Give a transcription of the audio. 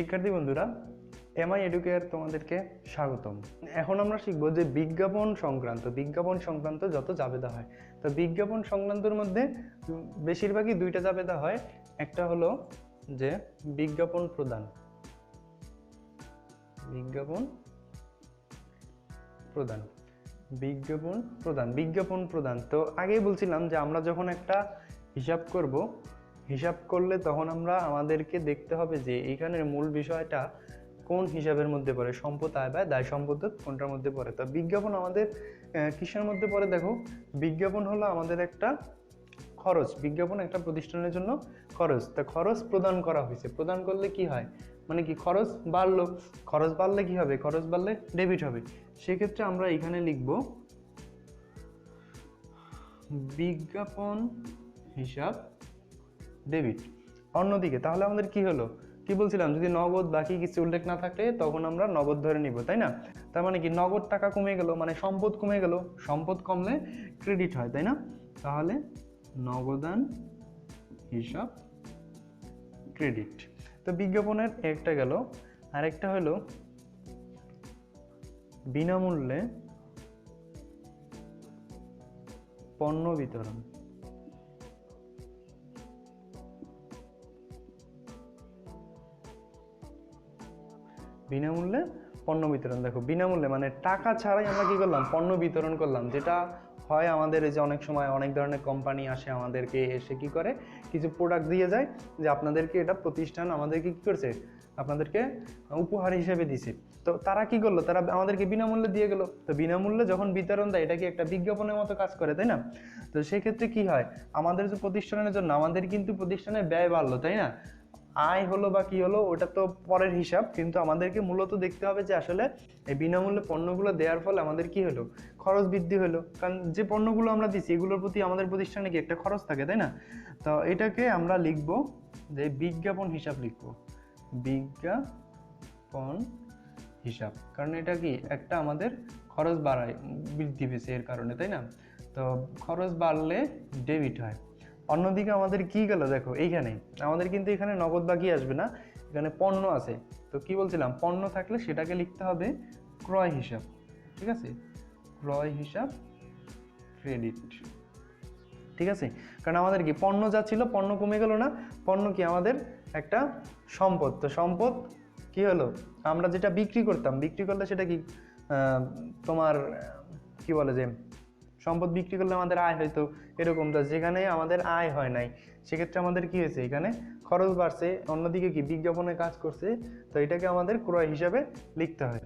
শিক্ষার্থী বন্ধুরা, Mieducare তোমাদেরকে স্বাগতম। এখন আমরা শিখব যে বিজ্ঞাপন সংক্রান্ত যত জাবেদা হয়। তো বিজ্ঞাপন সংক্রান্তর মধ্যে বেশিরভাগই দুইটা জাবেদা হয়। একটা হলো যে বিজ্ঞাপন প্রদান। তো আগেই বলছিলাম যে আমরা যখন একটা হিসাব করলে তখন আমাদেরকে দেখতে হবে যে এখানের মূল বিষয়টা কোন হিসাবের মধ্যে পড়ে, সম্পদ আয় ব্যয় দায় সম্পদ কোনটার মধ্যে পড়ে। তো বিজ্ঞাপন আমাদের কিসের মধ্যে পড়ে? দেখো, বিজ্ঞাপন হলো আমাদের একটা খরচ। বিজ্ঞাপন একটা প্রতিষ্ঠানের জন্য খরচ। তা খরচ প্রদান করা হয়েছে, প্রদান করলে কি হয়, মানে কি খরচ বাড়লে কি হবে? খরচ বাড়লে ডেবিট হবে। সেক্ষেত্রে আমরা এখানে লিখব বিজ্ঞাপন হিসাব ডেবিট। অন্যদিকে তাহলে আমাদের কি হলো, কি বলছিলাম, যদি নগদ বাকি কিছু উল্লেখ না থাকে তখন আমরা নগদ ধরে নিব, তাই না? তার মানে কি নগদ টাকা কমে গেল, মানে সম্পদ কমে গেল। সম্পদ কমলে ক্রেডিট হয়, তাই না? তাহলে নগদান হিসাব ক্রেডিট। তো বিজ্ঞাপনের একটা গেল, আর একটা হলো বিনামূল্যে পণ্য বিতরণ। বিনামূল্যে পণ্য বিতরণ। দেখো, বিনামূল্যে মানে টাকা ছাড়াই আমরা কি করলাম, পণ্য বিতরণ করলাম। যেটা হয় আমাদের এই যে অনেক সময় অনেক ধরনের কোম্পানি আসে, আমাদেরকে এসে কি করে, কিছু প্রোডাক্ট দিয়ে যায় যে আপনাদেরকে এটা প্রতিষ্ঠান আমাদেরকে কি করছে, আপনাদেরকে উপহার হিসেবে দিছে। তো তারা কি করলো, তারা আমাদেরকে বিনামূল্যে দিয়ে গেল। তো বিনামূল্যে যখন বিতরণ দেয়, এটা কি একটা বিজ্ঞাপনের মতো কাজ করে, তাই না? তো সেক্ষেত্রে কি হয়, আমাদের যে প্রতিষ্ঠানের জন্য আমাদের কিন্তু প্রতিষ্ঠানের ব্যয় বাড়লো, তাই না? আয় হলো বা কি হলো ওটা তো পরের হিসাব, কিন্তু আমাদেরকে মূলত দেখতে হবে যে আসলে এই বিনামূল্যে পণ্যগুলো দেওয়ার ফলে আমাদের কি হলো, খরচ বৃদ্ধি হলো। কারণ যে পণ্যগুলো আমরা দিচ্ছি এগুলোর প্রতি আমাদের প্রতিষ্ঠানে কি একটা খরচ থাকে, তাই না? তো এটাকে আমরা লিখব যে বিজ্ঞাপন হিসাব লিখব, বিজ্ঞাপন হিসাব। কারণ এটা কি একটা আমাদের খরচ বাড়ায়, বৃদ্ধি পেয়েছে এর কারণে, তাই না? তো খরচ বাড়লে ডেবিট হয়। অন্যদিকে আমাদের কি গেল, দেখো এইখানে আমাদের কিন্তু এখানে নগদ বাকি আসবে না, এখানে পণ্য আছে। তো কি বলছিলাম, পণ্য থাকলে সেটাকে লিখতে হবে ক্রয় হিসাব, ঠিক আছে? ক্রয় হিসাব ক্রেডিট, ঠিক আছে? কারণ আমাদের কি পণ্য যা ছিল পণ্য কমে গেল না, পণ্য কি আমাদের একটা সম্পদ। তো সম্পদ কি হলো, আমরা যেটা বিক্রি করলে সেটা কি তোমার কি বলে যে সম্পদ বিক্রি করলে আমাদের আয় হয়তো এরকম। তো যেখানে আমাদের আয় হয় নাই সেক্ষেত্রে আমাদের কি হয়েছে, এখানে খরচ বাড়ছে। অন্যদিকে কি বিজ্ঞাপনে কাজ করছে, তো এটাকে আমাদের ক্রয় হিসাবে লিখতে হয়।